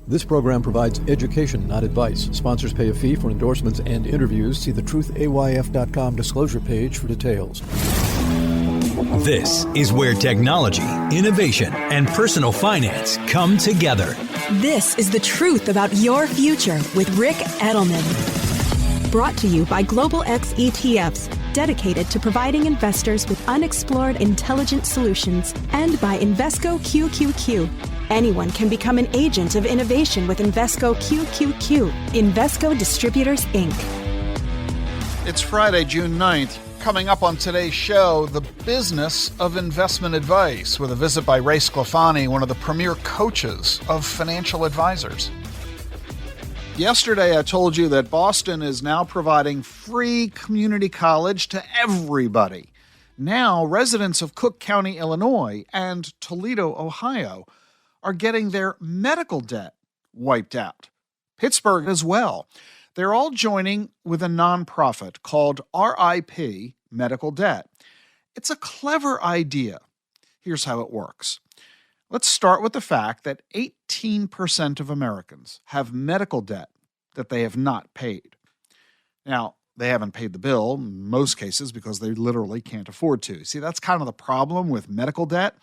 This program provides education, not advice. Sponsors pay a fee for endorsements and interviews. See the truthayf.com disclosure page for details. This is where technology, innovation, and personal finance come together. This is the truth about your future with Rick Edelman. Brought to you by Global X ETFs, dedicated to providing investors with unexplored intelligent solutions, and by Invesco QQQ. Anyone can become an agent of innovation with Invesco QQQ. Invesco Distributors, Inc. It's Friday, June 9th. Coming up on today's show, the business of investment advice with a visit by Ray Sclafani, one of the premier coaches of financial advisors. Yesterday, I told you that Boston is now providing free community college to everybody. Now, residents of Cook County, Illinois, and Toledo, Ohio, are getting their medical debt wiped out. Pittsburgh as well. They're all joining with a nonprofit called RIP Medical Debt. It's a clever idea. Here's how it works. Let's start with the fact that 18% of Americans have medical debt that they have not paid. Now, they haven't paid the bill in most cases because they literally can't afford to. See, that's kind of the problem with medical debt.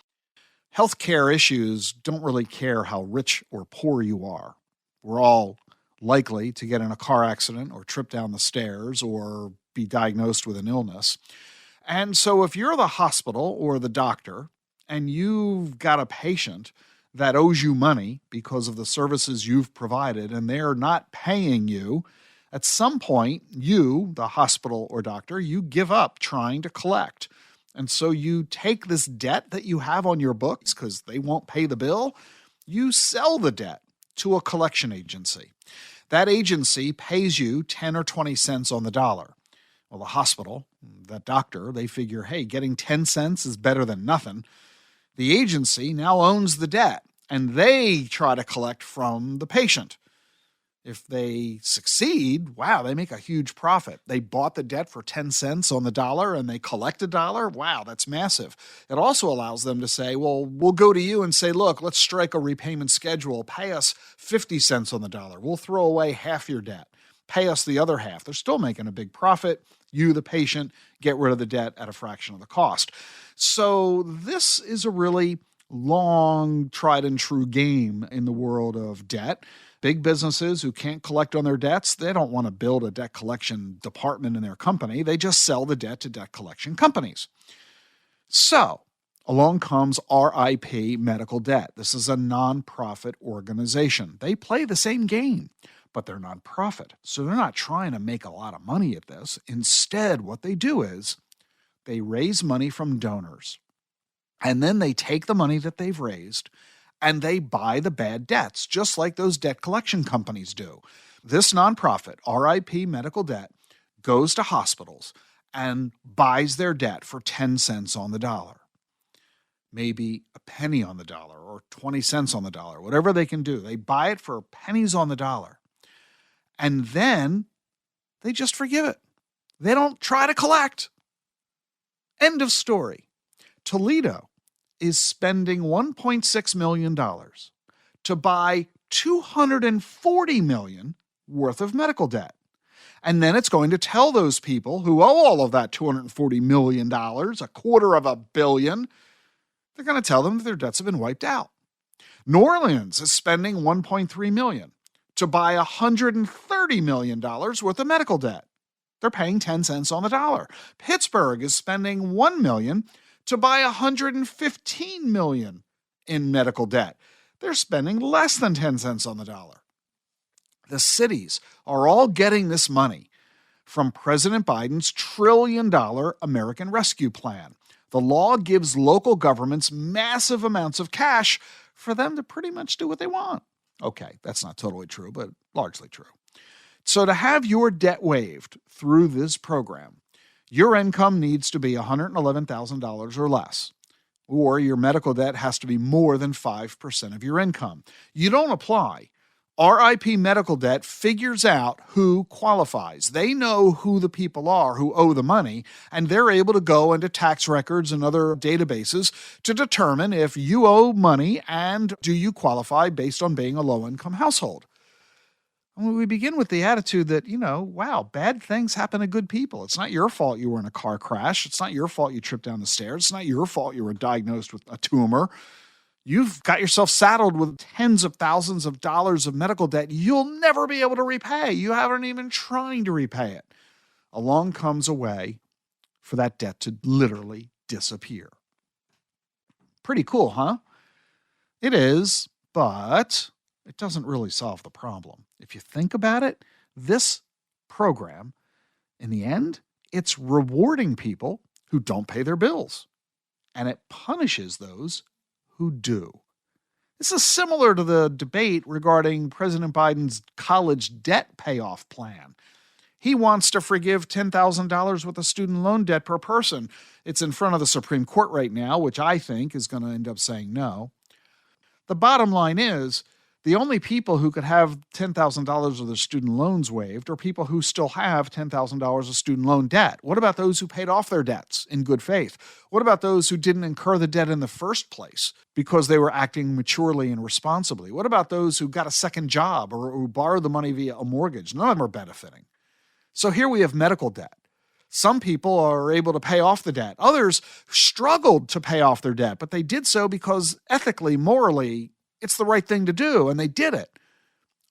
Healthcare issues don't really care how rich or poor you are. We're all likely to get in a car accident or trip down the stairs or be diagnosed with an illness. And so if you're the hospital or the doctor and you've got a patient that owes you money because of the services you've provided and they're not paying you, at some point you, the hospital or doctor, you give up trying to collect. And so you take this debt that you have on your books because they won't pay the bill, you sell the debt to a collection agency. That agency pays you 10 or 20 cents on the dollar. Well, the hospital, that doctor, they figure, hey, getting 10 cents is better than nothing. The agency now owns the debt, and they try to collect from the patient. If they succeed, wow, they make a huge profit. They bought the debt for 10 cents on the dollar and they collect a dollar. Wow, that's massive. It also allows them to say, well, we'll go to you and say, look, let's strike a repayment schedule. Pay us 50 cents on the dollar. We'll throw away half your debt. Pay us the other half. They're still making a big profit. You, the patient, get rid of the debt at a fraction of the cost. So this is a really long, tried and true game in the world of debt. Big businesses who can't collect on their debts, they don't want to build a debt collection department in their company. They just sell the debt to debt collection companies. So along comes RIP Medical Debt. This is a nonprofit organization. They play the same game, but they're nonprofit. So they're not trying to make a lot of money at this. Instead, what they do is they raise money from donors. And then they take the money that they've raised and they buy the bad debts, just like those debt collection companies do. This nonprofit, RIP Medical Debt, goes to hospitals and buys their debt for 10 cents on the dollar. Maybe a penny on the dollar or 20 cents on the dollar, whatever they can do. They buy it for pennies on the dollar. And then they just forgive it. They don't try to collect. End of story. Toledo is spending $1.6 million to buy $240 million worth of medical debt. And then it's going to tell those people who owe all of that $240 million, $250 million, they're going to tell them that their debts have been wiped out. New Orleans is spending $1.3 million to buy $130 million worth of medical debt. They're paying 10 cents on the dollar. Pittsburgh is spending $1 million to buy $115 million in medical debt. They're spending less than 10 cents on the dollar. The cities are all getting this money from President Biden's $1 trillion American Rescue Plan. The law gives local governments massive amounts of cash for them to pretty much do what they want. Okay, that's not totally true, but largely true. So to have your debt waived through this program, your income needs to be $111,000 or less, or your medical debt has to be more than 5% of your income. You don't apply RIP Medical Debt figures out who qualifies. They know who the people are who owe the money, and they're able to go into tax records and other databases to determine if you owe money and do you qualify based on being a low-income household. And we begin with the attitude that, wow, bad things happen to good people. It's not your fault you were in a car crash. It's not your fault you tripped down the stairs. It's not your fault you were diagnosed with a tumor. You've got yourself saddled with tens of thousands of dollars of medical debt you'll never be able to repay. You haven't even trying to repay it. Along comes a way for that debt to literally disappear. Pretty cool, huh? It is, but it doesn't really solve the problem. If you think about it, this program, in the end, it's rewarding people who don't pay their bills, and it punishes those who do. This is similar to the debate regarding President Biden's college debt payoff plan. He wants to forgive $10,000 worth of student loan debt per person. It's in front of the Supreme Court right now, which I think is going to end up saying no. The bottom line is, the only people who could have $10,000 of their student loans waived are people who still have $10,000 of student loan debt. What about those who paid off their debts in good faith? What about those who didn't incur the debt in the first place because they were acting maturely and responsibly? What about those who got a second job or who borrowed the money via a mortgage? None of them are benefiting. So here we have medical debt. Some people are able to pay off the debt. Others struggled to pay off their debt, but they did so because ethically, morally, it's the right thing to do, and they did it.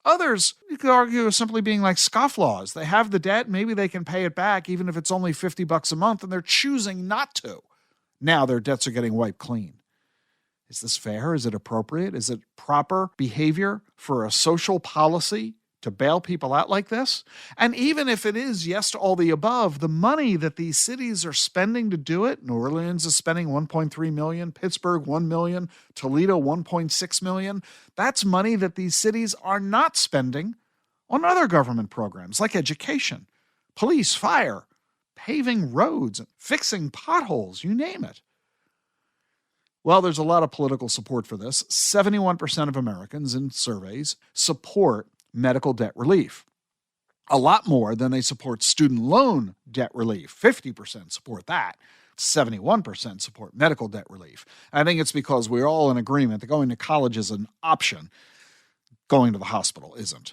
Others, you could argue, are simply being like scofflaws. They have the debt, maybe they can pay it back, even if it's only $50 a month, and they're choosing not to. Now their debts are getting wiped clean. Is this fair? Is it appropriate? Is it proper behavior for a social policy to bail people out like this? And even if it is yes to all the above, the money that these cities are spending to do it, New Orleans is spending $1.3 million, Pittsburgh $1 million, Toledo $1.6 million, that's money that these cities are not spending on other government programs like education, police, fire, paving roads, fixing potholes, you name it. Well, there's a lot of political support for this. 71% of Americans in surveys support medical debt relief. A lot more than they support student loan debt relief. 50% support that. 71% support medical debt relief. I think it's because we're all in agreement that going to college is an option. Going to the hospital isn't.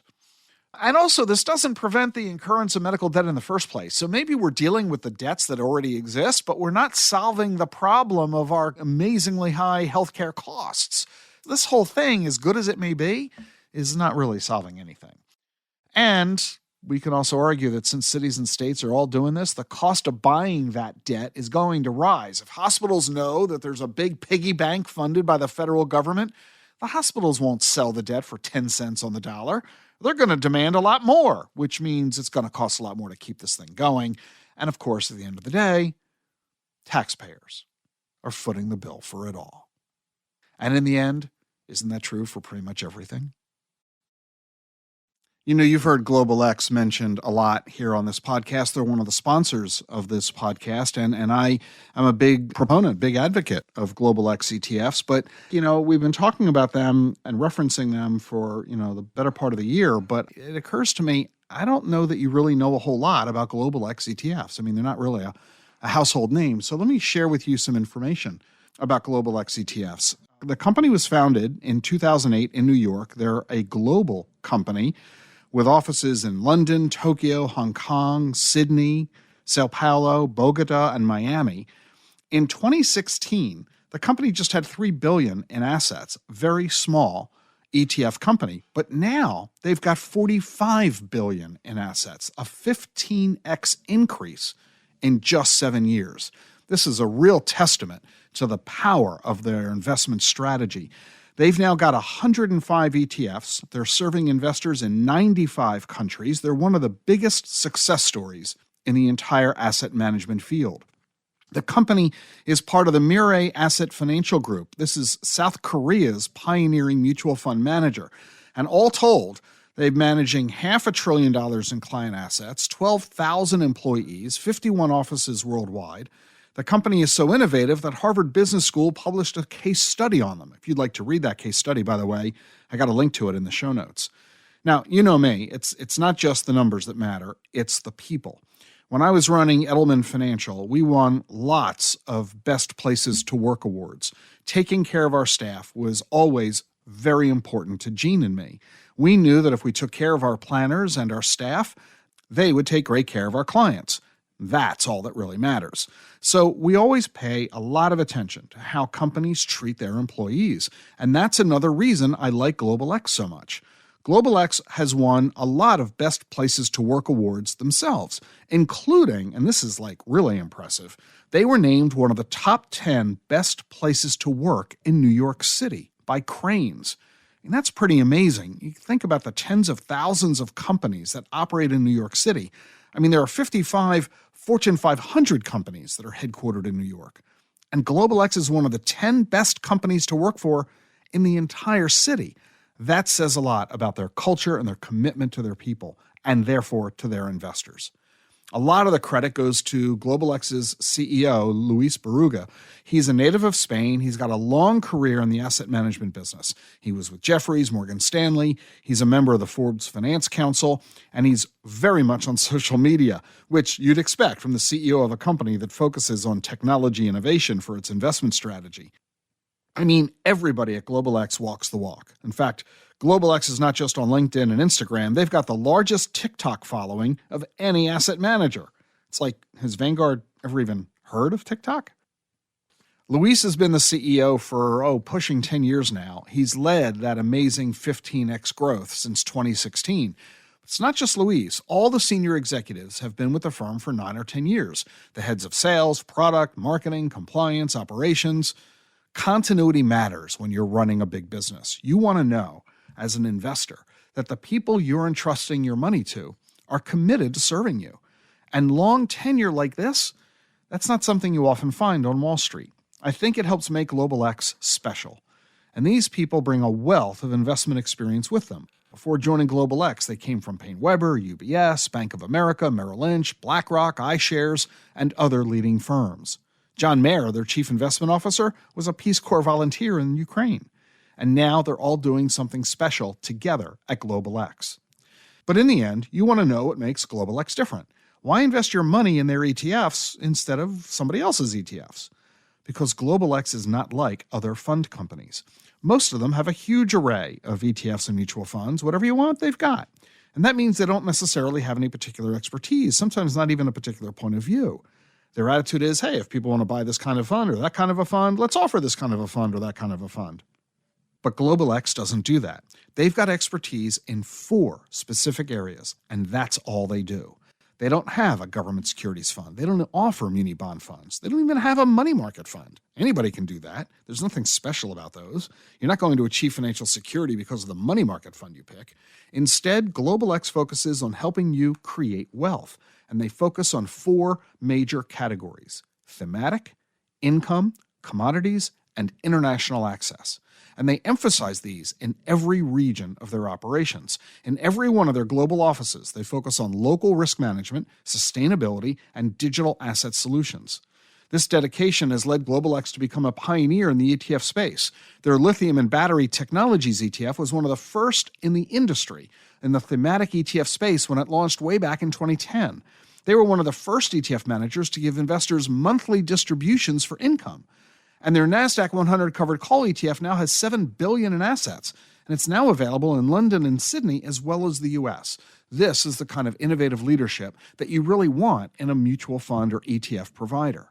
And also, this doesn't prevent the incurrence of medical debt in the first place. So maybe we're dealing with the debts that already exist, but we're not solving the problem of our amazingly high healthcare costs. This whole thing, as good as it may be, is not really solving anything. And we can also argue that since cities and states are all doing this, the cost of buying that debt is going to rise. If hospitals know that there's a big piggy bank funded by the federal government, the hospitals won't sell the debt for 10 cents on the dollar. They're going to demand a lot more, which means it's going to cost a lot more to keep this thing going. And of course, at the end of the day, taxpayers are footing the bill for it all. And in the end, isn't that true for pretty much everything? You know, you've heard Global X mentioned a lot here on this podcast. They're one of the sponsors of this podcast, and I am a big proponent, big advocate of Global X ETFs. But, you know, we've been talking about them and referencing them for, the better part of the year. But it occurs to me, I don't know that you really know a whole lot about Global X ETFs. I mean, they're not really a household name. So let me share with you some information about Global X ETFs. The company was founded in 2008 in New York. They're a global company with offices in London, Tokyo, Hong Kong, Sydney, Sao Paulo, Bogota, and Miami. In 2016, the company just had $3 billion in assets, very small ETF company. But now they've got $45 billion in assets, a 15x increase in just 7 years. This is a real testament to the power of their investment strategy. They've now got 105 ETFs. They're serving investors in 95 countries. They're one of the biggest success stories in the entire asset management field. The company is part of the Mirai Asset Financial Group. This is South Korea's pioneering mutual fund manager. And all told, they're managing $500 billion in client assets, 12,000 employees, 51 offices worldwide. The company is so innovative that Harvard Business School published a case study on them. If you'd like to read that case study, by the way, I got a link to it in the show notes. Now, you know me, it's not just the numbers that matter, it's the people. When I was running Edelman Financial, we won lots of Best Places to Work awards. Taking care of our staff was always very important to Gene and me. We knew that if we took care of our planners and our staff, they would take great care of our clients. That's all that really matters. So we always pay a lot of attention to how companies treat their employees. And that's another reason I like Global X so much. Global X has won a lot of Best Places to Work awards themselves, including, and this is really impressive, they were named one of the top 10 best places to work in New York City by Crain's. And that's pretty amazing. You think about the tens of thousands of companies that operate in New York City. I mean, there are 55 Fortune 500 companies that are headquartered in New York. And Global X is one of the 10 best companies to work for in the entire city. That says a lot about their culture and their commitment to their people, and therefore to their investors. A lot of the credit goes to Global X's CEO, Luis Berruga. He's a native of Spain. He's got a long career in the asset management business. He was with Jefferies, Morgan Stanley. He's a member of the Forbes Finance Council, and he's very much on social media, which you'd expect from the CEO of a company that focuses on technology innovation for its investment strategy. I mean, everybody at Global X walks the walk. In fact, Global X is not just on LinkedIn and Instagram. They've got the largest TikTok following of any asset manager. It's like, has Vanguard ever even heard of TikTok? Luis has been the CEO for, pushing 10 years now. He's led that amazing 15x growth since 2016. It's not just Luis. All the senior executives have been with the firm for 9 or 10 years. The heads of sales, product, marketing, compliance, operations. Continuity matters when you're running a big business. You want to know, as an investor, that the people you're entrusting your money to are committed to serving you. And long tenure like this, that's not something you often find on Wall Street. I think it helps make Global X special. And these people bring a wealth of investment experience with them. Before joining Global X, they came from Payne Weber, UBS, Bank of America, Merrill Lynch, BlackRock, iShares, and other leading firms. John Mayer, their chief investment officer, was a Peace Corps volunteer in Ukraine. And now they're all doing something special together at Global X. But in the end, you want to know what makes Global X different. Why invest your money in their ETFs instead of somebody else's ETFs? Because Global X is not like other fund companies. Most of them have a huge array of ETFs and mutual funds. Whatever you want, they've got. And that means they don't necessarily have any particular expertise, sometimes not even a particular point of view. Their attitude is, hey, if people want to buy this kind of fund or that kind of a fund, let's offer this kind of a fund or that kind of a fund. But Global X doesn't do that. They've got expertise in 4 specific areas, and that's all they do. They don't have a government securities fund. They don't offer muni bond funds. They don't even have a money market fund. Anybody can do that. There's nothing special about those. You're not going to achieve financial security because of the money market fund you pick. Instead, Global X focuses on helping you create wealth, and they focus on 4 major categories: thematic, income, commodities, and international access. And they emphasize these in every region of their operations. In every one of their global offices, they focus on local risk management, sustainability, and digital asset solutions. This dedication has led Global X to become a pioneer in the ETF space. Their lithium and battery technologies ETF was one of the first in the industry in the thematic ETF space when it launched way back in 2010. They were one of the first ETF managers to give investors monthly distributions for income. And their NASDAQ 100 covered call ETF now has $7 billion in assets, and it's now available in London and Sydney as well as the US. This is the kind of innovative leadership that you really want in a mutual fund or ETF provider.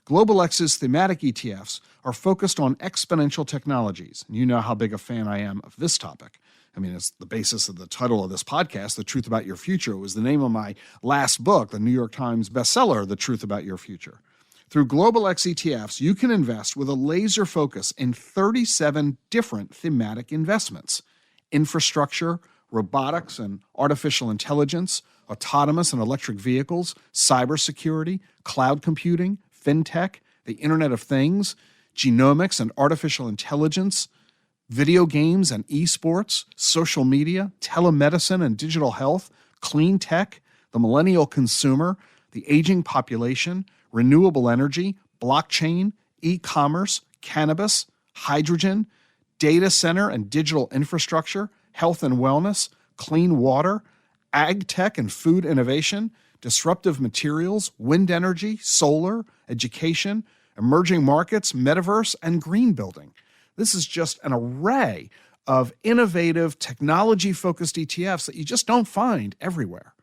Global X's thematic ETFs are focused on exponential technologies. And you know how big a fan I am of this topic. I mean, it's the basis of the title of this podcast, The Truth About Your Future. It was the name of my last book, the New York Times bestseller, The Truth About Your Future. Through Global X ETFs, you can invest with a laser focus in 37 different thematic investments: infrastructure, robotics and artificial intelligence, autonomous and electric vehicles, cybersecurity, cloud computing, fintech, the Internet of Things, genomics and artificial intelligence, video games and esports, social media, telemedicine and digital health, clean tech, the millennial consumer, the aging population, renewable energy, blockchain, e-commerce, cannabis, hydrogen, data center and digital infrastructure, health and wellness, clean water, ag tech and food innovation, disruptive materials, wind energy, solar, education, emerging markets, metaverse, and green building. This is just an array of innovative, technology-focused ETFs that you just don't find everywhere.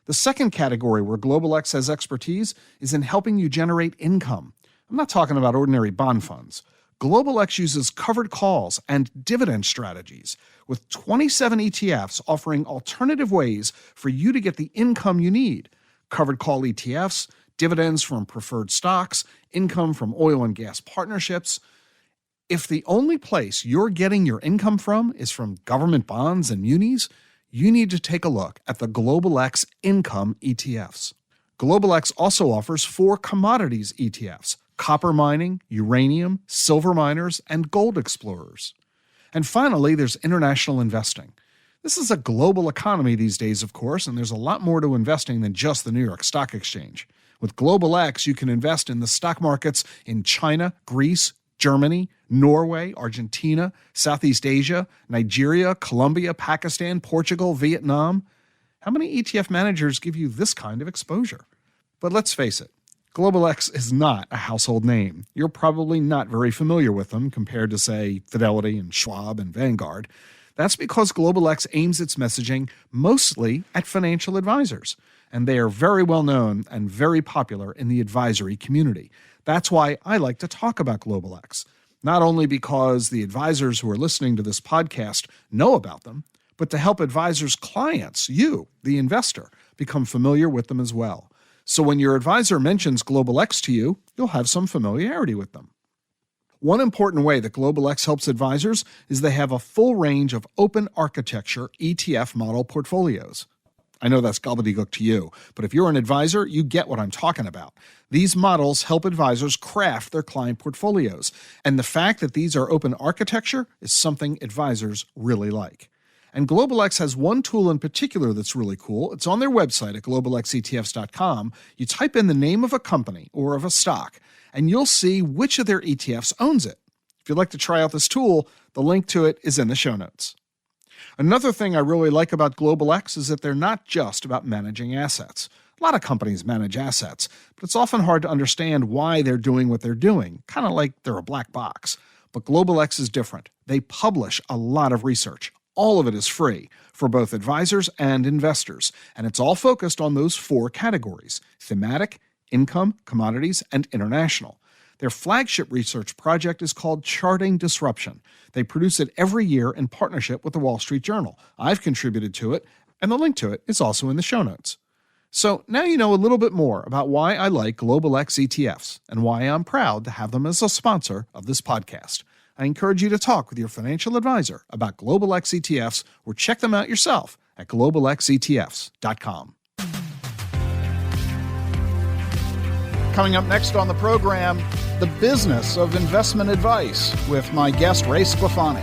The second category where GlobalX has expertise is in helping you generate income. I'm not talking about ordinary bond funds. GlobalX uses covered calls and dividend strategies with 27 ETFs offering alternative ways for you to get the income you need. Covered call ETFs, dividends from preferred stocks, income from oil and gas partnerships. If the only place you're getting your income from is from government bonds and munis, you need to take a look at the GlobalX Income ETFs. GlobalX also offers 4 commodities ETFs: copper mining, uranium, silver miners, and gold explorers. And finally, there's international investing. This is a global economy these days, of course, and there's a lot more to investing than just the New York Stock Exchange. With GlobalX, you can invest in the stock markets in China, Greece, Germany, Norway, Argentina, Southeast Asia, Nigeria, Colombia, Pakistan, Portugal, Vietnam. How many ETF managers give you this kind of exposure? But let's face it, GlobalX is not a household name. You're probably not very familiar with them compared to, say, Fidelity and Schwab and Vanguard. That's because GlobalX aims its messaging mostly at financial advisors, and they are very well known and very popular in the advisory community. That's why I like to talk about GlobalX, not only because the advisors who are listening to this podcast know about them, but to help advisors' clients, you, the investor, become familiar with them as well. So when your advisor mentions GlobalX to you, you'll have some familiarity with them. One important way that GlobalX helps advisors is they have a full range of open architecture ETF model portfolios. I know that's gobbledygook to you, but if you're an advisor, you get what I'm talking about. These models help advisors craft their client portfolios, and the fact that these are open architecture is something advisors really like. And GlobalX has one tool in particular that's really cool. It's on their website at globalxetfs.com. You type in the name of a company or of a stock, and you'll see which of their ETFs owns it. If you'd like to try out this tool, the link to it is in the show notes. Another thing I really like about GlobalX is that they're not just about managing assets. A lot of companies manage assets, but it's often hard to understand why they're doing what they're doing, kind of like they're a black box. But GlobalX is different. They publish a lot of research. All of it is free for both advisors and investors, and it's all focused on those 4 categories: thematic, income, commodities, and international. Their flagship research project is called Charting Disruption. They produce it every year in partnership with the Wall Street Journal. I've contributed to it, and the link to it is also in the show notes. So now you know a little bit more about why I like GlobalX ETFs and why I'm proud to have them as a sponsor of this podcast. I encourage you to talk with your financial advisor about GlobalX ETFs or check them out yourself at globalxetfs.com. Coming up next on the program, the business of investment advice with my guest, Ray Sclafani.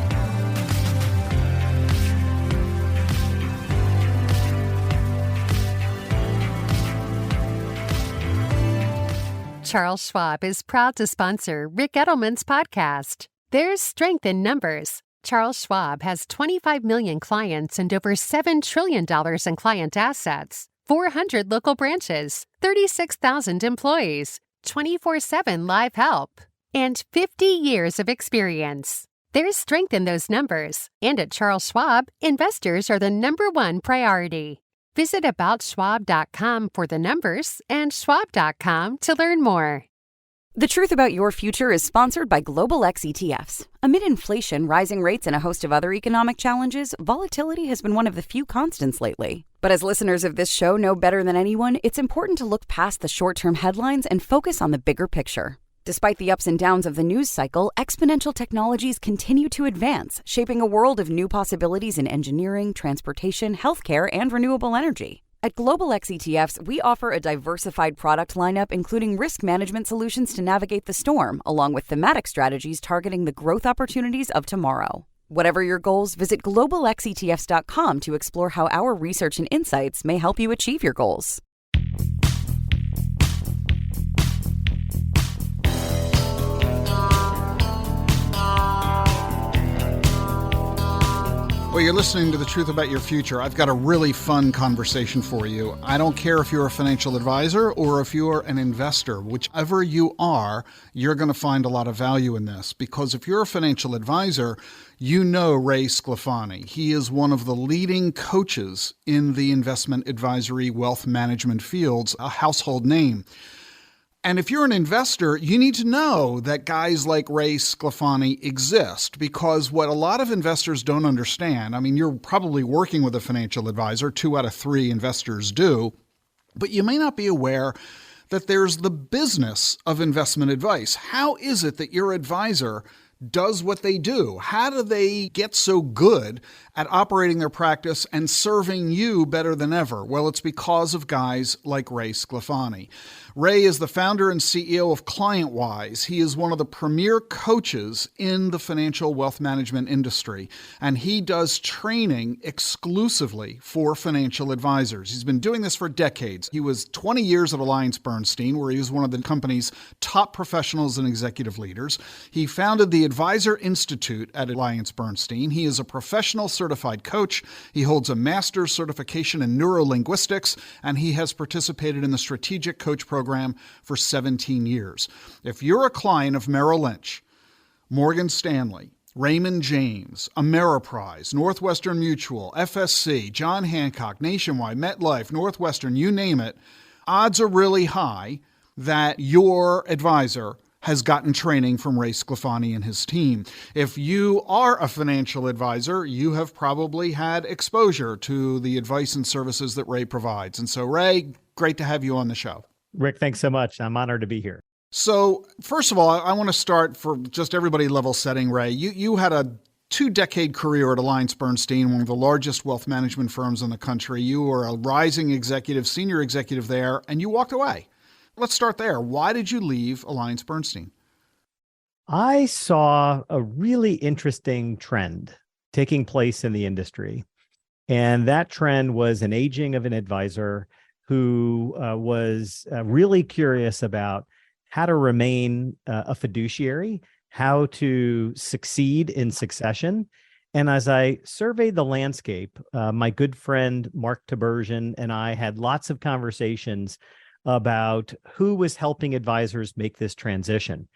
Charles Schwab is proud to sponsor Rick Edelman's podcast. There's strength in numbers. Charles Schwab has 25 million clients and over $7 trillion in client assets, 400 local branches, 36,000 employees, 24/7 live help, and 50 years of experience. There's strength in those numbers, and at Charles Schwab, investors are the #1 priority. Visit aboutschwab.com for the numbers and schwab.com to learn more. The Truth About Your Future is sponsored by GlobalX ETFs. Amid inflation, rising rates, and a host of other economic challenges, volatility has been one of the few constants lately. But as listeners of this show know better than anyone, it's important to look past the short-term headlines and focus on the bigger picture. Despite the ups and downs of the news cycle, exponential technologies continue to advance, shaping a world of new possibilities in engineering, transportation, healthcare, and renewable energy. At GlobalX ETFs, we offer a diversified product lineup including risk management solutions to navigate the storm, along with thematic strategies targeting the growth opportunities of tomorrow. Whatever your goals, visit globalxetfs.com to explore how our research and insights may help you achieve your goals. Well, you're listening to The Truth About Your Future. I've got a really fun conversation for you. I don't care if you're a financial advisor or if you're an investor. Whichever you are, you're going to find a lot of value in this, because if you're a financial advisor, you know Ray Sclafani. He is one of the leading coaches in the investment advisory wealth management fields, a household name. And if you're an investor, you need to know that guys like Ray Sclafani exist, because what a lot of investors don't understand, I mean, you're probably working with a financial advisor, 2 out of 3 investors do, but you may not be aware that there's the business of investment advice. How is it that your advisor does what they do? How do they get so good at operating their practice and serving you better than ever? Well, it's because of guys like Ray Sclafani. Ray is the founder and CEO of ClientWise. He is one of the premier coaches in the financial wealth management industry, and he does training exclusively for financial advisors. He's been doing this for decades. He was 20 years at AllianceBernstein, where he was one of the company's top professionals and executive leaders. He founded the Advisor Institute at AllianceBernstein. He is a professional certified coach. He holds a master's certification in neurolinguistics, and he has participated in the Strategic Coach Program for 17 years. If you're a client of Merrill Lynch, Morgan Stanley, Raymond James, Ameriprise, Northwestern Mutual, FSC, John Hancock, Nationwide, MetLife, Northwestern, you name it, odds are really high that your advisor has gotten training from Ray Sclafani and his team. If you are a financial advisor, you have probably had exposure to the advice and services that Ray provides. And so, Ray, great to have you on the show. Rick, thanks so much. I'm honored to be here. So, first of all, I want to start for just everybody level setting, Ray. You had a 2-decade career at AllianceBernstein, one of the largest wealth management firms in the country. You were a rising executive, senior executive there, and you walked away. Let's start there. Why did you leave AllianceBernstein? I saw a really interesting trend taking place in the industry. And that trend was an aging of an advisor who was really curious about how to remain a fiduciary, how to succeed in succession. And as I surveyed the landscape, my good friend Mark Tibersian and I had lots of conversations about who was helping advisors make this transition.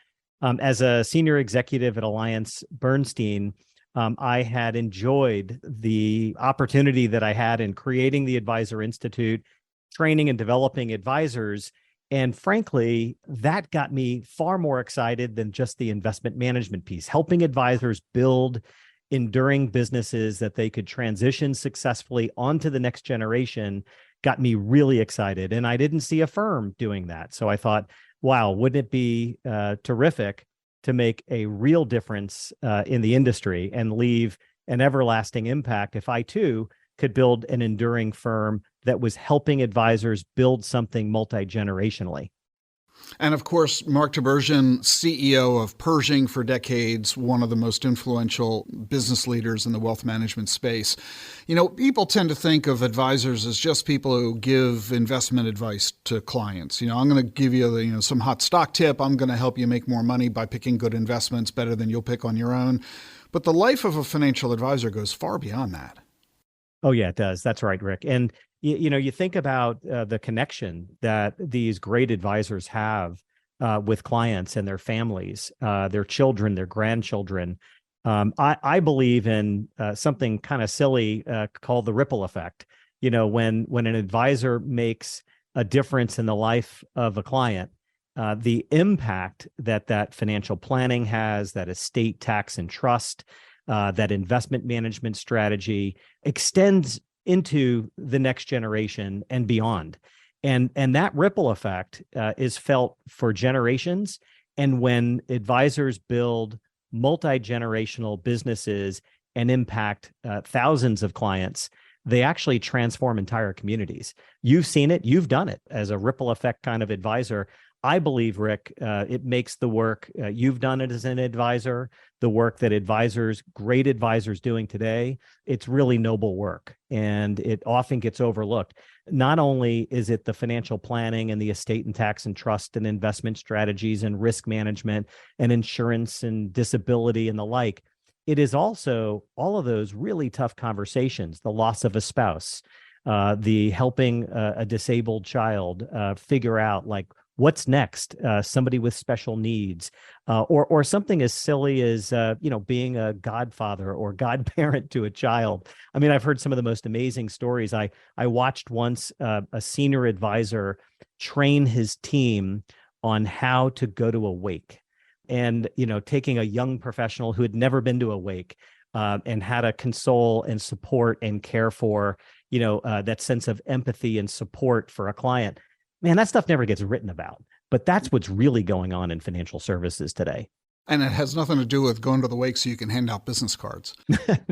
As a senior executive at AllianceBernstein, I had enjoyed the opportunity that I had in creating the Advisor Institute, training and developing advisors. And frankly, that got me far more excited than just the investment management piece. Helping advisors build enduring businesses that they could transition successfully onto the next generation got me really excited. And I didn't see a firm doing that. So I thought, wow, wouldn't it be terrific to make a real difference in the industry and leave an everlasting impact if I too could build an enduring firm that was helping advisors build something multi-generationally. And of course, Mark Tibersian, CEO of Pershing for decades, one of the most influential business leaders in the wealth management space. You know, people tend to think of advisors as just people who give investment advice to clients. You know, I'm going to give you, some hot stock tip. I'm going to help you make more money by picking good investments better than you'll pick on your own. But the life of a financial advisor goes far beyond that. Oh, yeah, it does. That's right, Rick. And you think about the connection that these great advisors have with clients and their families, their children, their grandchildren. I believe in something kind of silly called the ripple effect. You know, when an advisor makes a difference in the life of a client, the impact that financial planning has, that estate tax and trust, that investment management strategy extends into the next generation and beyond. And that ripple effect is felt for generations. And when advisors build multi-generational businesses and impact thousands of clients, they actually transform entire communities. You've seen it, you've done it as a ripple effect kind of advisor. I believe, Rick, it makes the work you've done it as an advisor, the work that great advisors doing today, it's really noble work. And it often gets overlooked. Not only is it the financial planning and the estate and tax and trust and investment strategies and risk management and insurance and disability and the like, it is also all of those really tough conversations, the loss of a spouse, the helping a disabled child figure out like what's next, somebody with special needs, or something as silly as being a godfather or godparent to a child. I mean, I've heard some of the most amazing stories. I watched once a senior advisor train his team on how to go to a wake, and taking a young professional who had never been to a wake and how to console and support and care for that sense of empathy and support for a client. Man, that stuff never gets written about, but that's what's really going on in financial services today. And it has nothing to do with going to the wake so you can hand out business cards.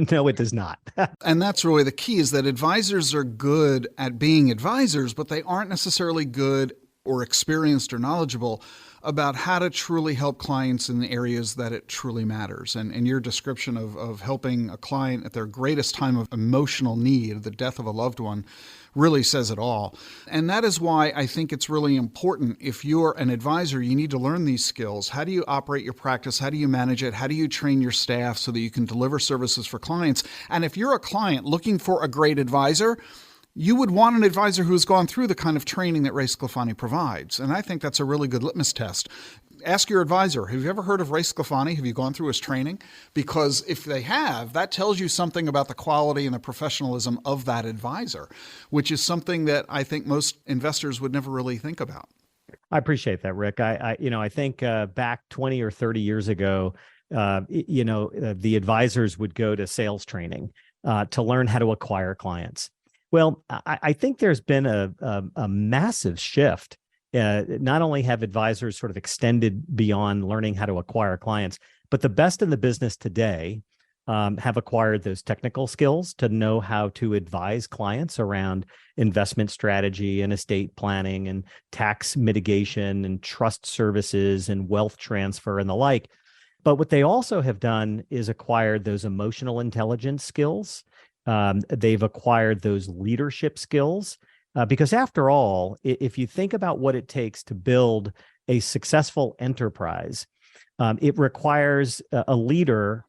No, it does not. And that's really the key, is that advisors are good at being advisors, but they aren't necessarily good or experienced or knowledgeable about how to truly help clients in the areas that it truly matters. And your description of helping a client at their greatest time of emotional need, the death of a loved one, really says it all. And that is why I think it's really important. If you're an advisor, you need to learn these skills. How do you operate your practice? How do you manage it? How do you train your staff so that you can deliver services for clients? And if you're a client looking for a great advisor, you would want an advisor who's gone through the kind of training that Ray Sclafani provides. And I think that's a really good litmus test. Ask your advisor, have you ever heard of Ray Sclafani? Have you gone through his training? Because if they have, that tells you something about the quality and the professionalism of that advisor, which is something that I think most investors would never really think about. I appreciate that, Rick. I think back 20 or 30 years ago, the advisors would go to sales training to learn how to acquire clients. Well, I think there's been a massive shift. Not only have advisors sort of extended beyond learning how to acquire clients, but the best in the business today have acquired those technical skills to know how to advise clients around investment strategy and estate planning and tax mitigation and trust services and wealth transfer and the like. But what they also have done is acquired those emotional intelligence skills. They've acquired those leadership skills. Because after all, if you think about what it takes to build a successful enterprise, it requires a leader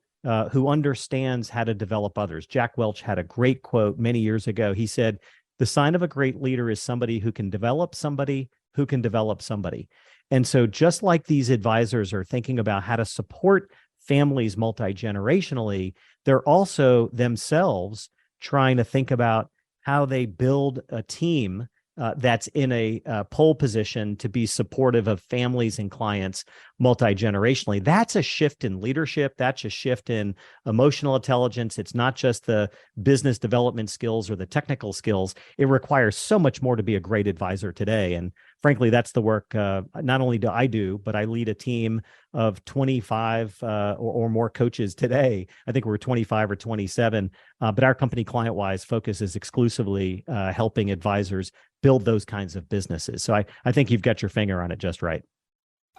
who understands how to develop others. Jack Welch had a great quote many years ago. He said, "The sign of a great leader is somebody who can develop somebody who can develop somebody." And so just like these advisors are thinking about how to support families multi-generationally, they're also themselves trying to think about how they build a team that's in a pole position to be supportive of families and clients multi-generationally. That's a shift in leadership. That's a shift in emotional intelligence. It's not just the business development skills or the technical skills. It requires so much more to be a great advisor today. And frankly, that's the work not only do I do, but I lead a team of 25 or more coaches today. I think we're 25 or 27, but our company ClientWise focuses exclusively helping advisors build those kinds of businesses. So I think you've got your finger on it just right.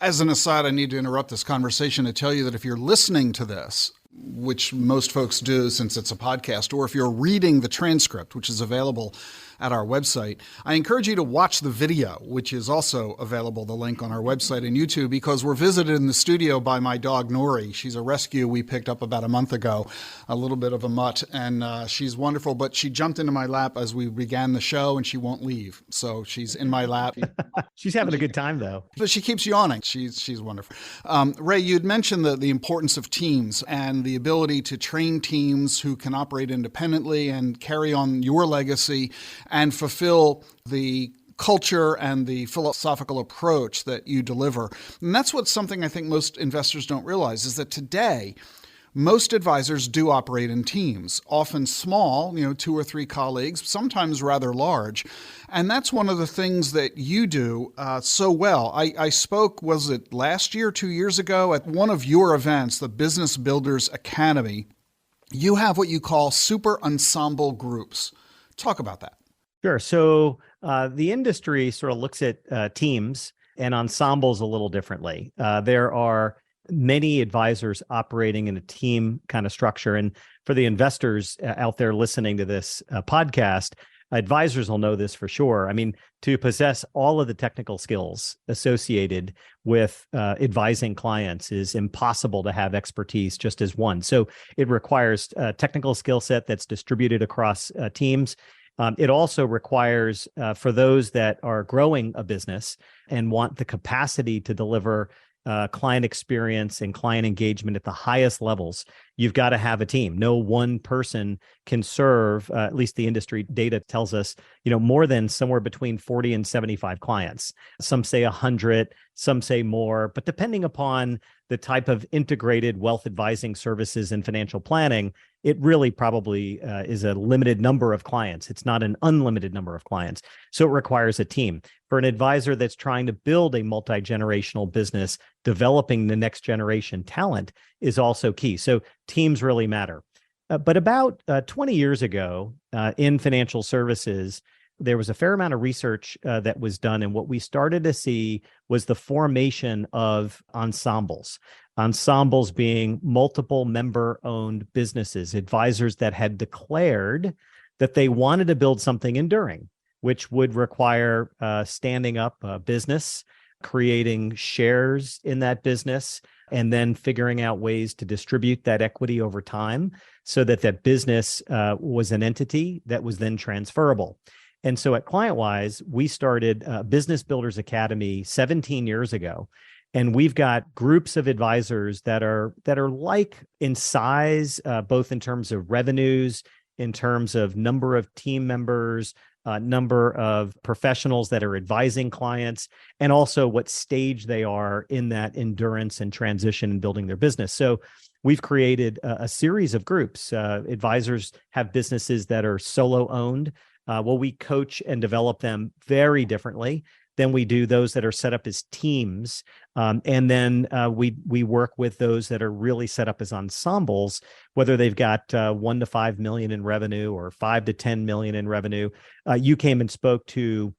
As an aside, I need to interrupt this conversation to tell you that if you're listening to this, which most folks do since it's a podcast, or if you're reading the transcript, which is available at our website, I encourage you to watch the video, which is also available, the link on our website and YouTube, because we're visited in the studio by my dog, Nori. She's a rescue we picked up about a month ago, a little bit of a mutt, and she's wonderful, but she jumped into my lap as we began the show, and she won't leave. So she's in my lap. She's having a good time, though. But she keeps yawning. She's wonderful. Ray, you'd mentioned the importance of teams and the ability to train teams who can operate independently and carry on your legacy and fulfill the culture and the philosophical approach that you deliver. And that's what's something I think most investors don't realize, is that today, most advisors do operate in teams, often small, 2 or 3 colleagues, sometimes rather large. And that's one of the things that you do so well. I spoke, was it last year, 2 years ago, at one of your events, the Business Builders Academy. You have what you call super ensemble groups. Talk about that. Sure. So the industry sort of looks at teams and ensembles a little differently. There are many advisors operating in a team kind of structure. And for the investors out there listening to this podcast, advisors will know this for sure. I mean, to possess all of the technical skills associated with advising clients is impossible to have expertise just as one. So it requires a technical skill set that's distributed across teams. It also requires, for those that are growing a business and want the capacity to deliver client experience and client engagement at the highest levels, you've got to have a team. No one person can serve, at least the industry data tells us, more than somewhere between 40 and 75 clients. Some say 100, some say more, but depending upon the type of integrated wealth advising services and financial planning, it really probably is a limited number of clients. It's not an unlimited number of clients. So it requires a team. For an advisor that's trying to build a multi-generational business, developing the next generation talent is also key. So teams really matter. But about 20 years ago in financial services, there was a fair amount of research that was done. And what we started to see was the formation of ensembles. Ensembles being multiple member-owned businesses, advisors that had declared that they wanted to build something enduring, which would require standing up a business, creating shares in that business, and then figuring out ways to distribute that equity over time so that that business was an entity that was then transferable. And so at ClientWise, we started Business Builders Academy 17 years ago. And we've got groups of advisors that are like in size, both in terms of revenues, in terms of number of team members, number of professionals that are advising clients, and also what stage they are in that endurance and transition and building their business. So we've created a series of groups. Advisors have businesses that are solo owned. Well, we coach and develop them very differently than we do those that are set up as teams. And then we work with those that are really set up as ensembles, whether they've got 1 to 5 million in revenue or 5 to 10 million in revenue. You came and spoke to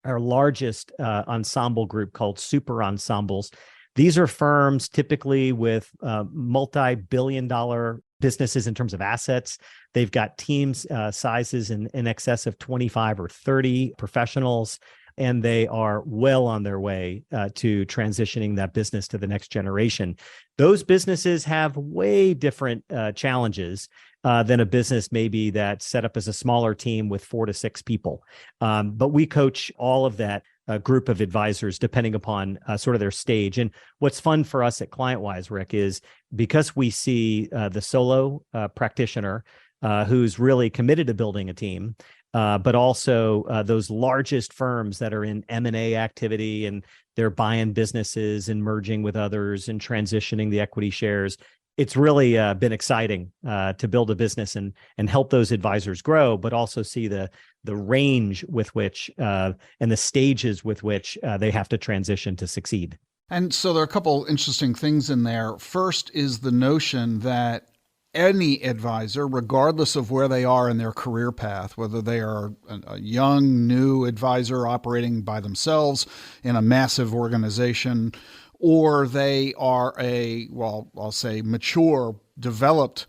our largest ensemble group called super ensembles. These are firms typically with multi-billion-dollar businesses in terms of assets. They've got teams sizes in excess of 25 or 30 professionals, and they are well on their way to transitioning that business to the next generation. Those businesses have way different challenges than a business maybe that's set up as a smaller team with 4 to 6 people. But we coach all of that group of advisors depending upon sort of their stage. And what's fun for us at ClientWise, Rick, is because we see the solo practitioner who's really committed to building a team, but also those largest firms that are in M&A activity and they're buying businesses and merging with others and transitioning the equity shares. It's really been exciting to build a business and help those advisors grow, but also see the range with which and the stages with which they have to transition to succeed. And so there are a couple interesting things in there. First is the notion that any advisor, regardless of where they are in their career path, whether they are a young, new advisor operating by themselves in a massive organization, or they are I'll say mature, developed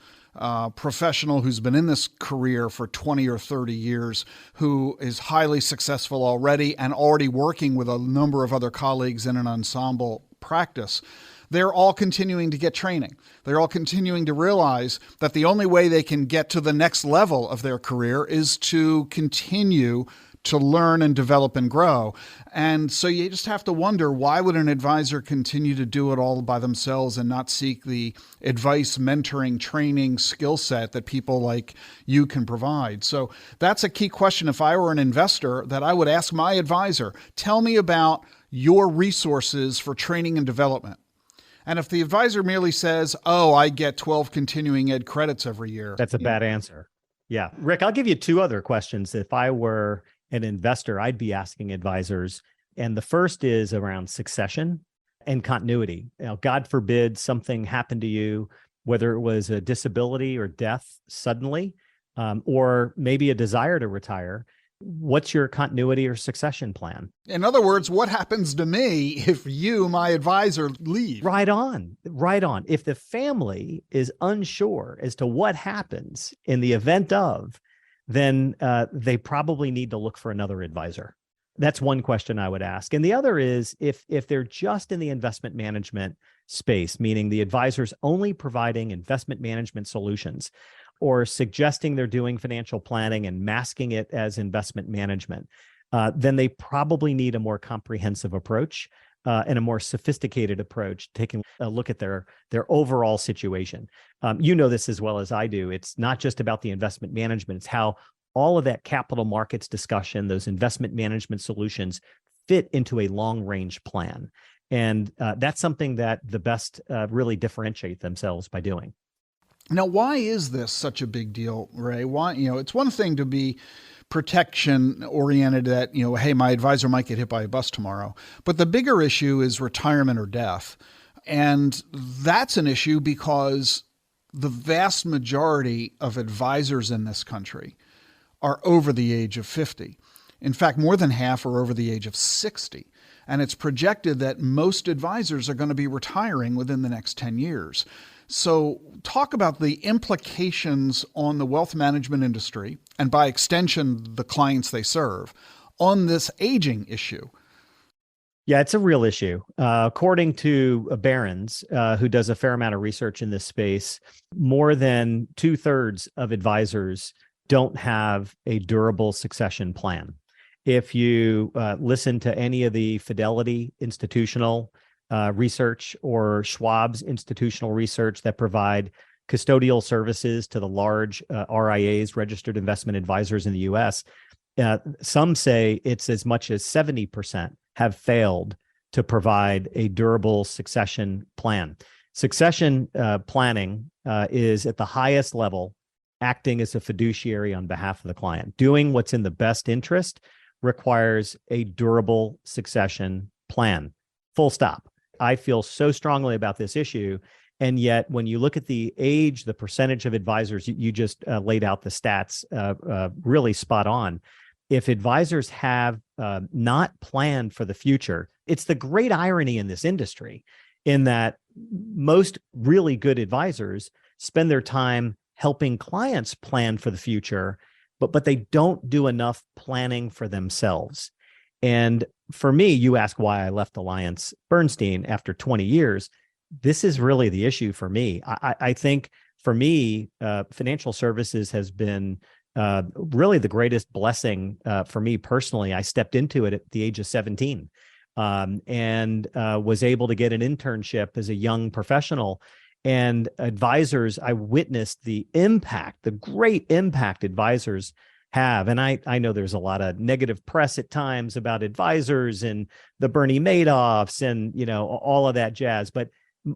professional who's been in this career for 20 or 30 years, who is highly successful already and already working with a number of other colleagues in an ensemble practice. They're all continuing to get training. They're all continuing to realize that the only way they can get to the next level of their career is to continue to learn and develop and grow. And so you just have to wonder, why would an advisor continue to do it all by themselves and not seek the advice, mentoring, training, skill set that people like you can provide? So that's a key question. If I were an investor, that I would ask my advisor, tell me about your resources for training and development. And if the advisor merely says, oh, I get 12 continuing ed credits every year. That's a bad answer. Yeah. Rick, I'll give you 2 other questions. If I were an investor, I'd be asking advisors. And the first is around succession and continuity. God forbid something happened to you, whether it was a disability or death suddenly, or maybe a desire to retire. What's your continuity or succession plan? In other words, what happens to me if you, my advisor, leave? Right on. If the family is unsure as to what happens in the event of, then they probably need to look for another advisor. That's one question I would ask. And the other is if they're just in the investment management space, meaning the advisor's only providing investment management solutions or suggesting they're doing financial planning and masking it as investment management, then they probably need a more comprehensive approach and a more sophisticated approach, taking a look at their overall situation. You know this as well as I do. It's not just about the investment management. It's how all of that capital markets discussion, those investment management solutions fit into a long-range plan. And that's something that the best really differentiate themselves by doing. Now, why is this such a big deal, Ray? Why, it's one thing to be protection oriented that, hey, my advisor might get hit by a bus tomorrow. But the bigger issue is retirement or death. And that's an issue because the vast majority of advisors in this country are over the age of 50. In fact, more than half are over the age of 60. And it's projected that most advisors are going to be retiring within the next 10 years. So talk about the implications on the wealth management industry, and by extension, the clients they serve, on this aging issue. Yeah, it's a real issue. According to Barron's, who does a fair amount of research in this space, more than 2/3 of advisors don't have a durable succession plan. If you listen to any of the Fidelity institutional research or Schwab's institutional research that provide custodial services to the large RIAs, registered investment advisors in the US, some say it's as much as 70% have failed to provide a durable succession plan. Succession planning is at the highest level, acting as a fiduciary on behalf of the client. Doing what's in the best interest requires a durable succession plan. Full stop. I feel so strongly about this issue. And yet, when you look at the age, the percentage of advisors, you just laid out the stats really spot on. If advisors have not planned for the future, it's the great irony in this industry in that most really good advisors spend their time helping clients plan for the future, but they don't do enough planning for themselves. And for me, you ask why I left Alliance Bernstein after 20 years. This is really the issue for me. I think for me, financial services has been really the greatest blessing for me personally. I stepped into it at the age of 17 and was able to get an internship as a young professional. And advisors, I witnessed the impact, the great impact advisors have. And I know there's a lot of negative press at times about advisors and the Bernie Madoffs and, all of that jazz. But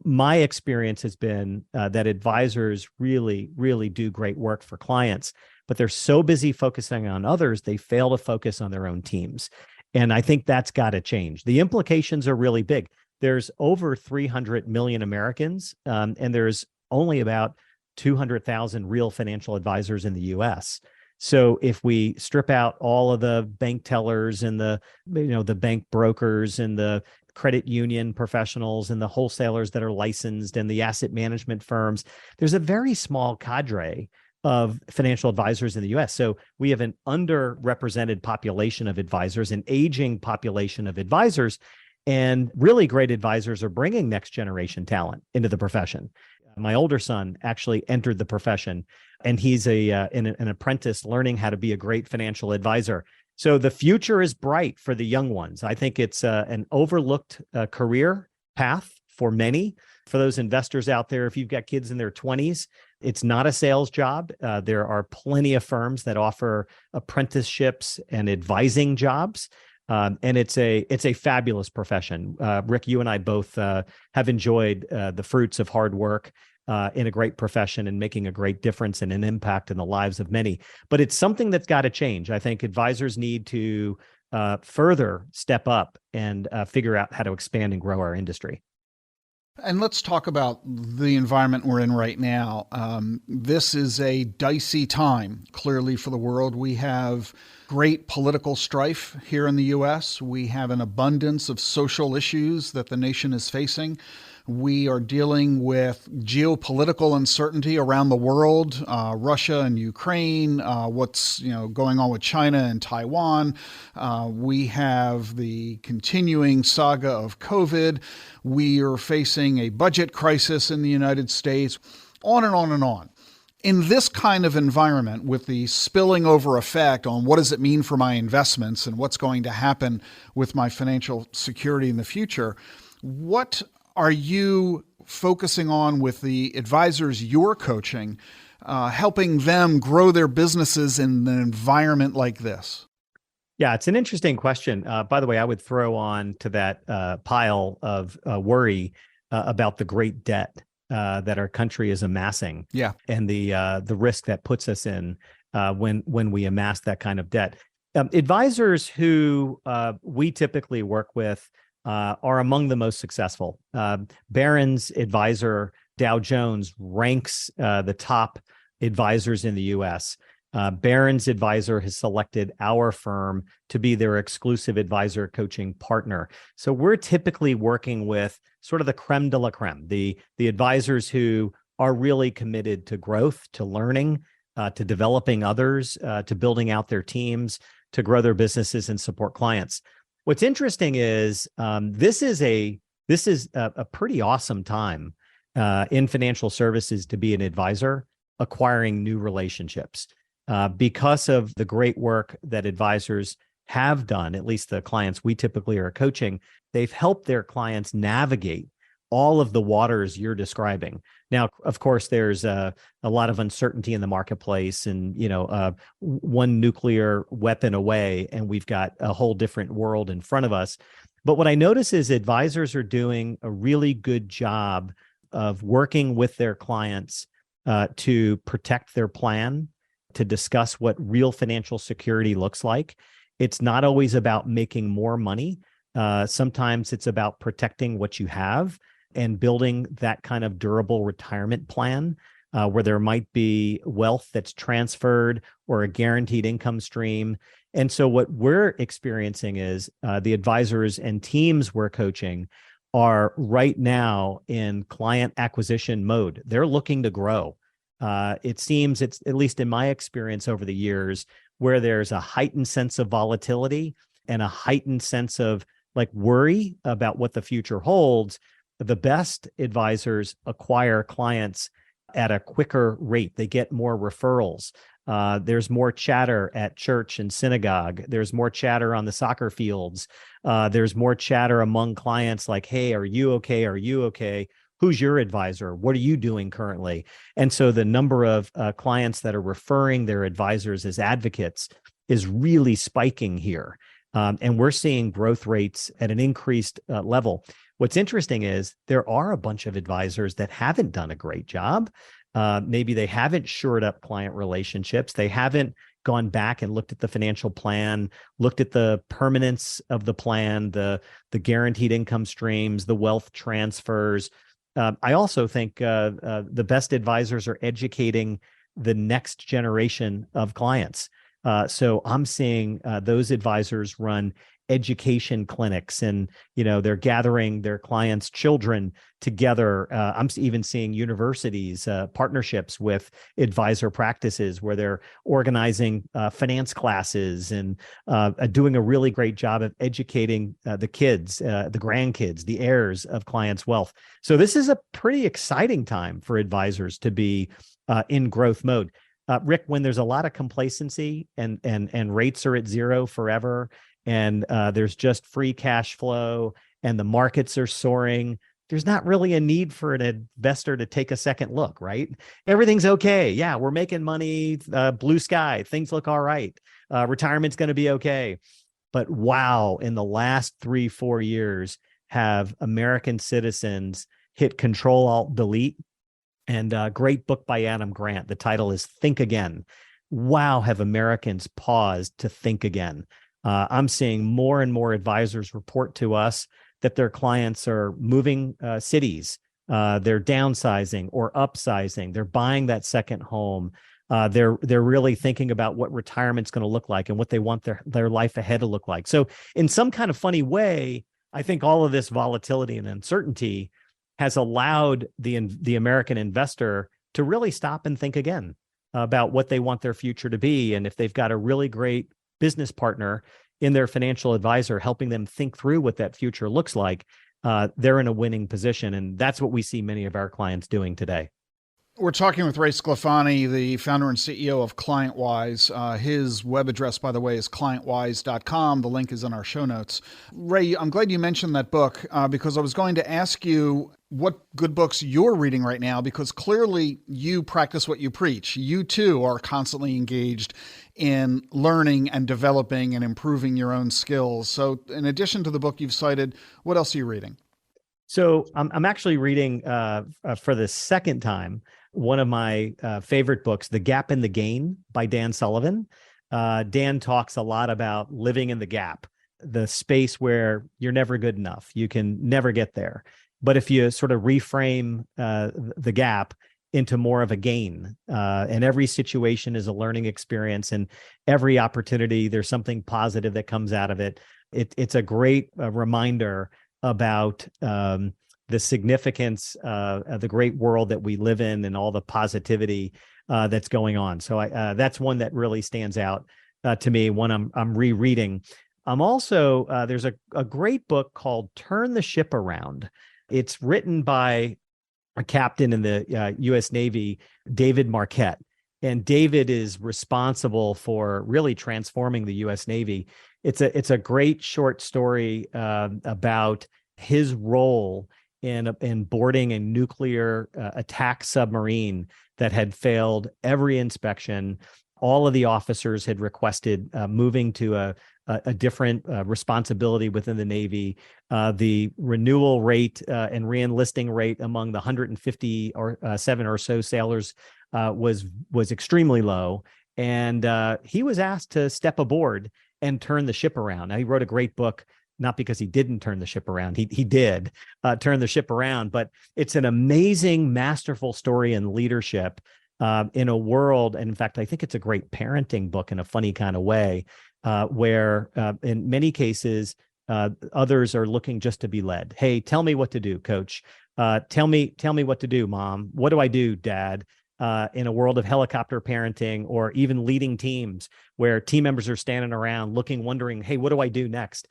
my experience has been that advisors really, really do great work for clients, but they're so busy focusing on others, they fail to focus on their own teams. And I think that's got to change. The implications are really big. There's over 300 million Americans, and there's only about 200,000 real financial advisors in the US. So if we strip out all of the bank tellers and the bank brokers and the credit union professionals and the wholesalers that are licensed and the asset management firms, there's a very small cadre of financial advisors in the US. So we have an underrepresented population of advisors, an aging population of advisors, and really great advisors are bringing next generation talent into the profession. My older son actually entered the profession, and he's an apprentice learning how to be a great financial advisor. So the future is bright for the young ones. I think it's an overlooked career path for many. For those investors out there, if you've got kids in their 20s, it's not a sales job. There are plenty of firms that offer apprenticeships and advising jobs. And it's a fabulous profession. Rick, you and I both have enjoyed the fruits of hard work in a great profession and making a great difference and an impact in the lives of many. But it's something that's got to change. I think advisors need to further step up and figure out how to expand and grow our industry. And let's talk about the environment we're in right now. This is a dicey time, clearly, for the world. We have great political strife here in the U.S. We have an abundance of social issues that the nation is facing. We are dealing with geopolitical uncertainty around the world, Russia and Ukraine, what's going on with China and Taiwan. We have the continuing saga of COVID. We are facing a budget crisis in the United States, on and on and on. In this kind of environment, with the spilling over effect on what does it mean for my investments and what's going to happen with my financial security in the future, what are you focusing on with the advisors you're coaching, helping them grow their businesses in an environment like this? Yeah, it's an interesting question. By the way, I would throw on to that pile of worry about the great debt that our country is amassing, and the risk that puts us in when we amass that kind of debt. Advisors who we typically work with are among the most successful. Barron's advisor Dow Jones ranks the top advisors in the U.S. Barron's advisor has selected our firm to be their exclusive advisor coaching partner. So we're typically working with sort of the creme de la creme, the advisors who are really committed to growth, to learning, to developing others, to building out their teams, to grow their businesses and support clients. What's interesting is this is a pretty awesome time in financial services to be an advisor, acquiring new relationships. Because of the great work that advisors have done, at least the clients we typically are coaching, they've helped their clients navigate all of the waters you're describing. Now, of course, there's a lot of uncertainty in the marketplace, and one nuclear weapon away, and we've got a whole different world in front of us. But what I notice is advisors are doing a really good job of working with their clients to protect their plan, to discuss what real financial security looks like. It's not always about making more money. Sometimes it's about protecting what you have and building that kind of durable retirement plan where there might be wealth that's transferred or a guaranteed income stream. And so what we're experiencing is the advisors and teams we're coaching are right now in client acquisition mode. They're looking to grow. It seems, it's at least in my experience over the years, where there's a heightened sense of volatility and a heightened sense of worry about what the future holds. The best advisors acquire clients at a quicker rate. They get more referrals. There's more chatter at church and synagogue. There's more chatter on the soccer fields. There's more chatter among clients like, hey, are you okay? Are you okay? Who's your advisor? What are you doing currently? And so the number of clients that are referring their advisors as advocates is really spiking here. And we're seeing growth rates at an increased level. What's interesting is there are a bunch of advisors that haven't done a great job. Maybe they haven't shored up client relationships. They haven't gone back and looked at the financial plan, looked at the permanence of the plan, the guaranteed income streams, the wealth transfers. I also think the best advisors are educating the next generation of clients. So I'm seeing those advisors run education clinics, and they're gathering their clients' children together. I'm even seeing universities partnerships with advisor practices where they're organizing finance classes and doing a really great job of educating the kids, the grandkids, the heirs of clients' wealth. So this is a pretty exciting time for advisors to be in growth mode. Rick, when there's a lot of complacency and rates are at zero forever, and there's just free cash flow and the markets are soaring, there's not really a need for an investor to take a second look, right? Everything's okay. Yeah, we're making money, blue sky, things look all right. Retirement's going to be okay. But wow, in the last 3-4 years, have American citizens hit Control-Alt-Delete? And a great book by Adam Grant. The title is Think Again. Wow, have Americans paused to think again? I'm seeing more and more advisors report to us that their clients are moving cities, they're downsizing or upsizing, they're buying that second home. They're really thinking about what retirement's going to look like and what they want their life ahead to look like. So in some kind of funny way, I think all of this volatility and uncertainty has allowed the American investor to really stop and think again about what they want their future to be. And if they've got a really great business partner in their financial advisor helping them think through what that future looks like, they're in a winning position. And that's what we see many of our clients doing today. We're talking with Ray Sclafani, the founder and CEO of ClientWise. His web address, by the way, is clientwise.com. The link is in our show notes. Ray, I'm glad you mentioned that book because I was going to ask you what good books you're reading right now, because clearly you practice what you preach. You too are constantly engaged in learning and developing and improving your own skills. So in addition to the book you've cited, what else are you reading? So I'm actually reading for the second time one of my favorite books, The Gap and the Gain by Dan Sullivan. Dan talks a lot about living in the gap, the space where you're never good enough. You can never get there. But if you sort of reframe the gap into more of a gain, and every situation is a learning experience, and every opportunity, there's something positive that comes out of it. It's a great reminder about the significance of the great world that we live in and all the positivity that's going on. So that's one that really stands out to me when I'm rereading. I'm also, there's a great book called Turn the Ship Around. It's written by a captain in the U.S. Navy, David Marquette. And David is responsible for really transforming the U.S. Navy. It's a great short story about his role in boarding a nuclear attack submarine that had failed every inspection. All of the officers had requested moving to a different responsibility within the Navy. The renewal rate and reenlisting rate among the 157 or so sailors was extremely low. And he was asked to step aboard and turn the ship around. Now, he wrote a great book, not because he didn't turn the ship around. He did turn the ship around, but it's an amazing, masterful story in leadership in a world. And in fact, I think it's a great parenting book in a funny kind of way, where in many cases, others are looking just to be led. Hey, tell me what to do, coach. Tell me what to do, mom. What do I do, dad? In a world of helicopter parenting, or even leading teams where team members are standing around looking, wondering, hey, what do I do next?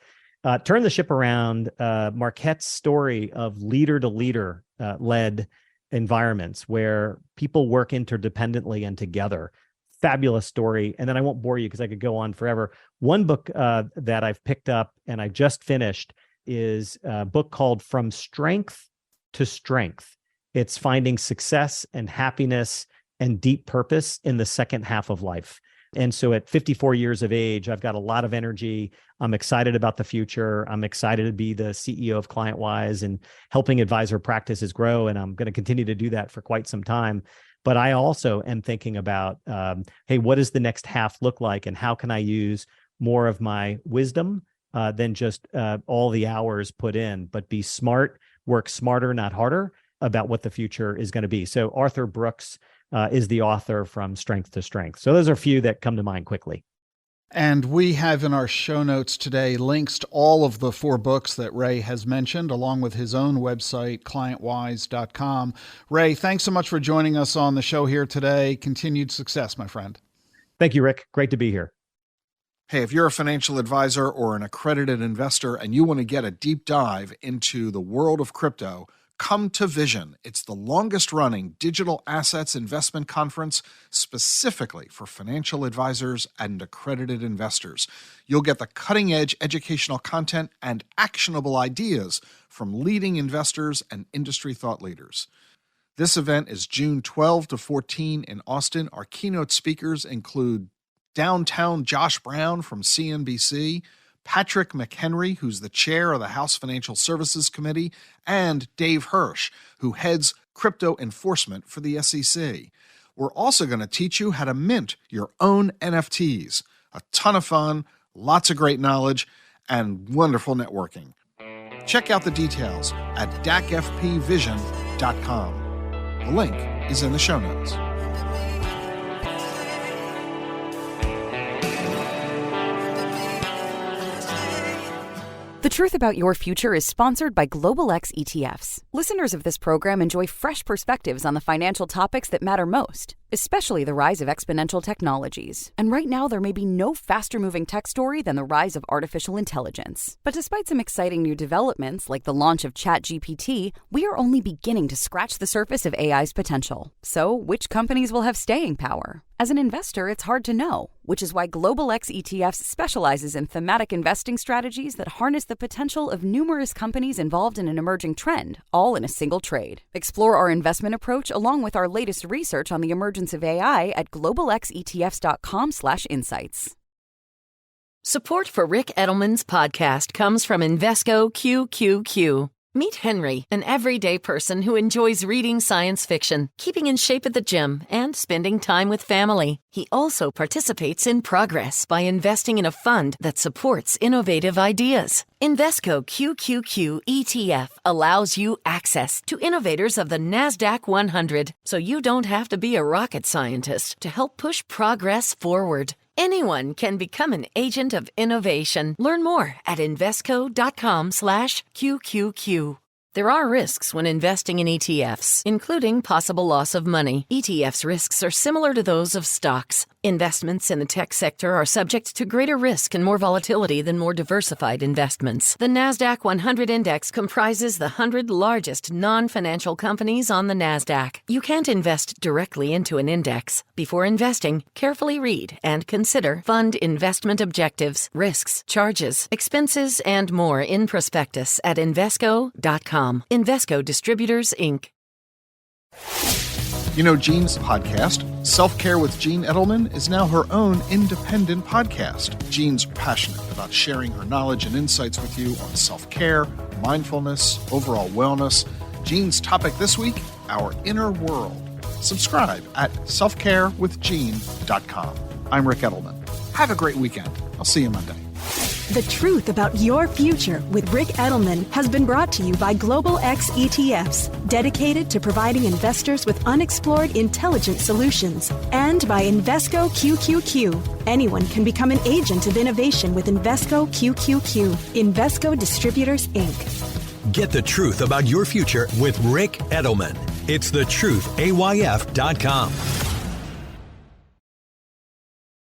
Turn the Ship Around, Marquette's story of leader to leader led environments where people work interdependently and together. Fabulous story. And then I won't bore you because I could go on forever. One book that I've picked up and I just finished is a book called From Strength to Strength. It's finding success and happiness and deep purpose in the second half of life. And so at 54 years of age, I've got a lot of energy. I'm excited about the future. I'm excited to be the CEO of ClientWise and helping advisor practices grow. And I'm going to continue to do that for quite some time. But I also am thinking about, hey, what does the next half look like? And how can I use more of my wisdom than just all the hours put in, but be smart, work smarter, not harder, about what the future is going to be. So Arthur Brooks is the author From Strength to Strength. So those are a few that come to mind quickly. And we have in our show notes today links to all of the 4 books that Ray has mentioned, along with his own website, clientwise.com. Ray, thanks so much for joining us on the show here today. Continued success, my friend. Thank you, Rick. Great to be here. Hey, if you're a financial advisor or an accredited investor and you want to get a deep dive into the world of crypto, come to Vision. It's the longest-running digital assets investment conference specifically for financial advisors and accredited investors. You'll get the cutting-edge educational content and actionable ideas from leading investors and industry thought leaders. This event is June 12 to 14 in Austin. Our keynote speakers include Downtown Josh Brown from CNBC, Patrick McHenry, who's the chair of the House Financial Services Committee, and Dave Hirsch, who heads crypto enforcement for the SEC. We're also going to teach you how to mint your own NFTs. A ton of fun, lots of great knowledge, and wonderful networking. Check out the details at dacfpvision.com. The link is in the show notes. The Truth About Your Future is sponsored by Global X ETFs. Listeners of this program enjoy fresh perspectives on the financial topics that matter most, especially the rise of exponential technologies. And right now, there may be no faster-moving tech story than the rise of artificial intelligence. But despite some exciting new developments, like the launch of ChatGPT, we are only beginning to scratch the surface of AI's potential. So, which companies will have staying power? As an investor, it's hard to know, which is why Global X ETFs specializes in thematic investing strategies that harness the potential of numerous companies involved in an emerging trend, all in a single trade. Explore our investment approach along with our latest research on the emergence of AI at globalxetfs.com/insights. Support for Rick Edelman's podcast comes from Invesco QQQ. Meet Henry, an everyday person who enjoys reading science fiction, keeping in shape at the gym, and spending time with family. He also participates in progress by investing in a fund that supports innovative ideas. Invesco QQQ ETF allows you access to innovators of the NASDAQ 100, so you don't have to be a rocket scientist to help push progress forward. Anyone can become an agent of innovation. Learn more at Invesco.com/QQQ. There are risks when investing in ETFs, including possible loss of money. ETFs' risks are similar to those of stocks. Investments in the tech sector are subject to greater risk and more volatility than more diversified investments. The NASDAQ 100 Index comprises the 100 largest non-financial companies on the NASDAQ. You can't invest directly into an index. Before investing, carefully read and consider fund investment objectives, risks, charges, expenses, and more in prospectus at Invesco.com. Invesco Distributors, Inc. You know, Jean's podcast, Self-Care with Jean Edelman, is now her own independent podcast. Jean's passionate about sharing her knowledge and insights with you on self-care, mindfulness, overall wellness. Jean's topic this week, our inner world. Subscribe at selfcarewithjean.com. I'm Rick Edelman. Have a great weekend. I'll see you Monday. The Truth About Your Future with Rick Edelman has been brought to you by Global X ETFs, dedicated to providing investors with unexplored intelligent solutions, and by Invesco QQQ. Anyone can become an agent of innovation with Invesco QQQ. Invesco Distributors, Inc. Get the truth about your future with Rick Edelman. It's thetruthayf.com.